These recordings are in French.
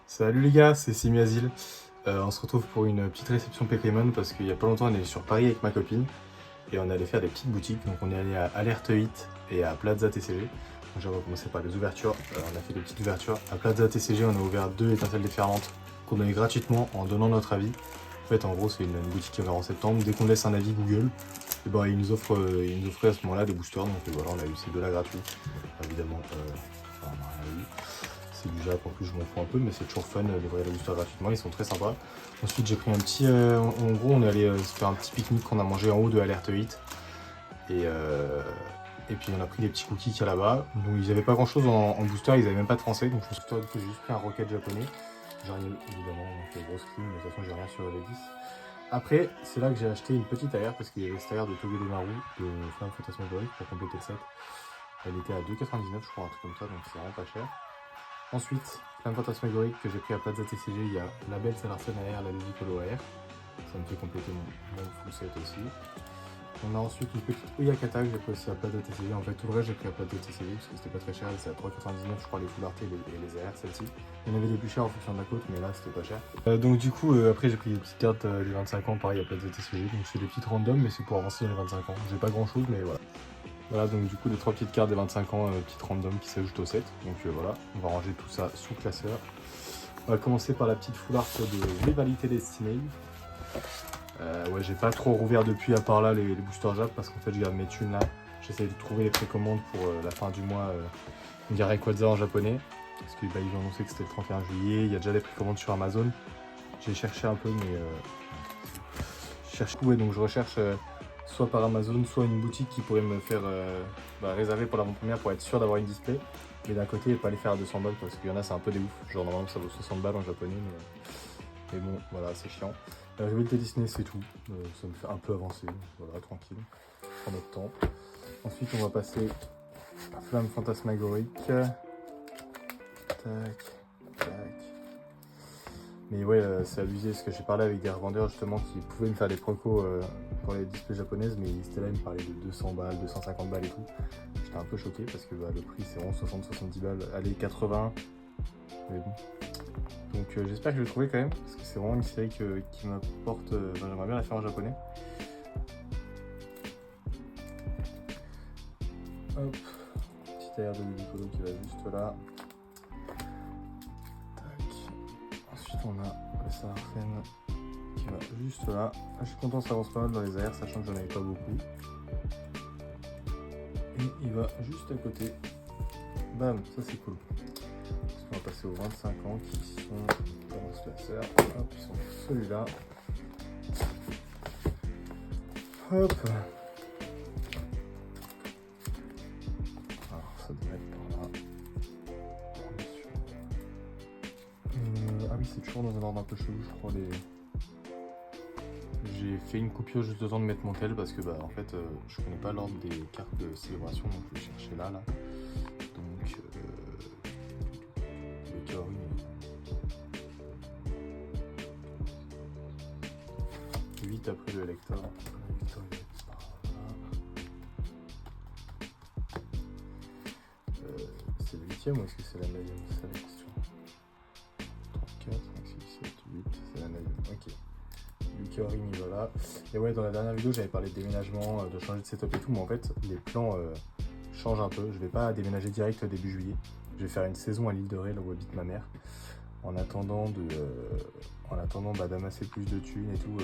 Salut les gars, c'est Simiazil. On se retrouve pour une petite réception Pokémon parce qu'il y a pas longtemps on est sur Paris avec ma copine et on allait faire des petites boutiques. Donc on est allé à Alerte 8 et à Plaza TCG. Donc on va commencer par les ouvertures. On a fait des petites ouvertures. À Plaza TCG on a ouvert 2 étincelles déferlantes qu'on donnait gratuitement en donnant notre avis. En fait en gros c'est une boutique qui est ouverte en septembre. Dès qu'on laisse un avis Google, et ben, ils nous offraient à ce moment là des boosters. Donc voilà, on a eu ces deux là gratuits. Évidemment, on a rien eu. C'est du Jap, en plus je m'en fous un peu, mais c'est toujours fun d'ouvrir les boosters gratuitement, ils sont très sympas. Ensuite j'ai pris un petit, en gros on est allé se faire un petit pique-nique qu'on a mangé en haut de Alerte 8. Et puis on a pris des petits cookies qu'il y a là-bas. Donc ils avaient pas grand chose en booster, ils avaient même pas de français, donc je me suis dit que j'ai juste pris un rocket japonais. J'ai rien évidemment, donc grosse clean, mais de toute façon j'ai rien sur les 10. Après, c'est là que j'ai acheté une petite arrière parce qu'il y avait cette arrière de Togedemaru de Flamme Fantasmagorique pour compléter le set. Elle était à 2,99 je crois, un truc comme ça, donc c'est vraiment pas cher. Ensuite, Flamme Fantasmagorique que j'ai pris à Plaza TCG, il y a la belle Salarsen AR, la Ludicolo AR. Ça me fait compléter mon full set aussi. On a ensuite une petite Oyakata que j'ai pris aussi à Plaza TCG. En fait, tout le reste j'ai pris à Plaza TCG parce que c'était pas très cher. C'est à 3,99 je crois les full art et les AR, celle-ci. Il y en avait des plus chers en fonction de la côte, mais là c'était pas cher. Donc du coup, après j'ai pris des petites cartes des 25 ans pareil à Plaza TCG. Donc c'est des petites random, mais c'est pour avancer dans les 25 ans. J'ai pas grand chose, mais voilà. Voilà, donc du coup, les 3 petites cartes des 25 ans, petites random qui s'ajoutent au set. Donc voilà, on va ranger tout ça sous classeur. On va commencer par la petite full art de Rivalité Destinée. Ouais, j'ai pas trop rouvert depuis à part là les boosters Jap parce qu'en fait, je garde mes thunes là. J'essaie de trouver les précommandes pour la fin du mois. On dirait Rayquaza en japonais. Parce qu'ils ont annoncé que c'était le 31 juillet. Il y a déjà des précommandes sur Amazon. J'ai cherché un peu, mais je cherche tout. Ouais, donc je recherche. Soit par Amazon, soit une boutique qui pourrait me faire réserver pour l'avant-première pour être sûr d'avoir une display. Mais d'un côté, pas les faire à 200 balles parce qu'il y en a, c'est un peu des ouf. Genre, normalement, ça vaut 60 balles en japonais. Mais bon, voilà, c'est chiant. Rivalité Disney, c'est tout. Ça me fait un peu avancer. Voilà, tranquille. On prend notre temps. Ensuite, on va passer à Flamme Fantasmagorique. Tac, tac. Mais ouais, c'est abusé parce que j'ai parlé avec des revendeurs justement qui pouvaient me faire des procos pour les displays japonaises, mais ils étaient là, ils me parlaient de 200 balles, 250 balles et tout. J'étais un peu choqué parce que le prix c'est vraiment 60-70 balles, allez 80, mais bon. Donc j'espère que je vais le trouver quand même, parce que c'est vraiment une série qui m'apporte, j'aimerais bien la faire en japonais. Hop, petite aire de Ludicolo qui va juste là. Ensuite on a le Salarsen qui va juste là. Je suis content, ça avance pas mal dans les airs, sachant que j'en avais pas beaucoup. Et il va juste à côté. Bam, ça c'est cool. Parce qu'on va passer aux 25 ans qui sont dans ce classeur. Hop, ils sont celui-là. Hop. Alors ça devrait être par là. Ah oui, c'est toujours dans un ordre un peu chelou, je crois. J'ai fait une coupure juste le temps de mettre mon tel parce que en fait je connais pas l'ordre des cartes de célébration, donc je vais chercher là. Donc le Kaori. 8 après le Elector. C'est le 8ème ou est-ce que c'est la 9ème? C'est ça la question. 34, 5, 6, 7, 8, c'est la 9ème. Ok. Lucaori voilà. Et ouais, dans la dernière vidéo, j'avais parlé de déménagement, de changer de setup et tout, mais en fait, les plans changent un peu. Je vais pas déménager direct début juillet. Je vais faire une saison à l'île de Ré, là où habite ma mère, en attendant d'amasser plus de thunes et tout.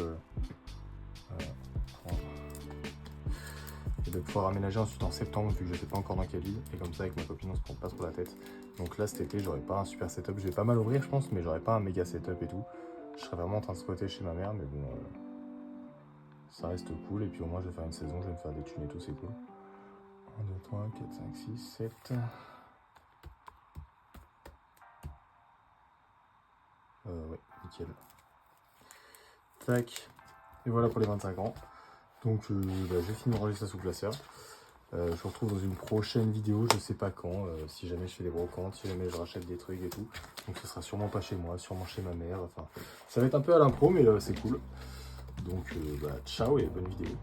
Et de pouvoir aménager ensuite en septembre, vu que je sais pas encore dans quelle île. Et comme ça, avec ma copine, on se prend pas trop la tête. Donc là, cet été, j'aurai pas un super setup. Je vais pas mal ouvrir, je pense, mais j'aurai pas un méga setup et tout. Je serais vraiment en train de squatter chez ma mère, mais bon, ça reste cool. Et puis au moins, je vais faire une saison, je vais me faire des thunes et tout, c'est cool. 1, 2, 3, 4, 5, 6, 7. Ouais, nickel. Tac. Et voilà pour les 25 ans. Donc, j'ai fini de ranger ça sous classeur. Je vous retrouve dans une prochaine vidéo, je sais pas quand, si jamais je fais des brocantes, si jamais je rachète des trucs et tout. Donc ce sera sûrement pas chez moi, sûrement chez ma mère, enfin ça va être un peu à l'impro mais c'est cool. Donc ciao et bonne vidéo.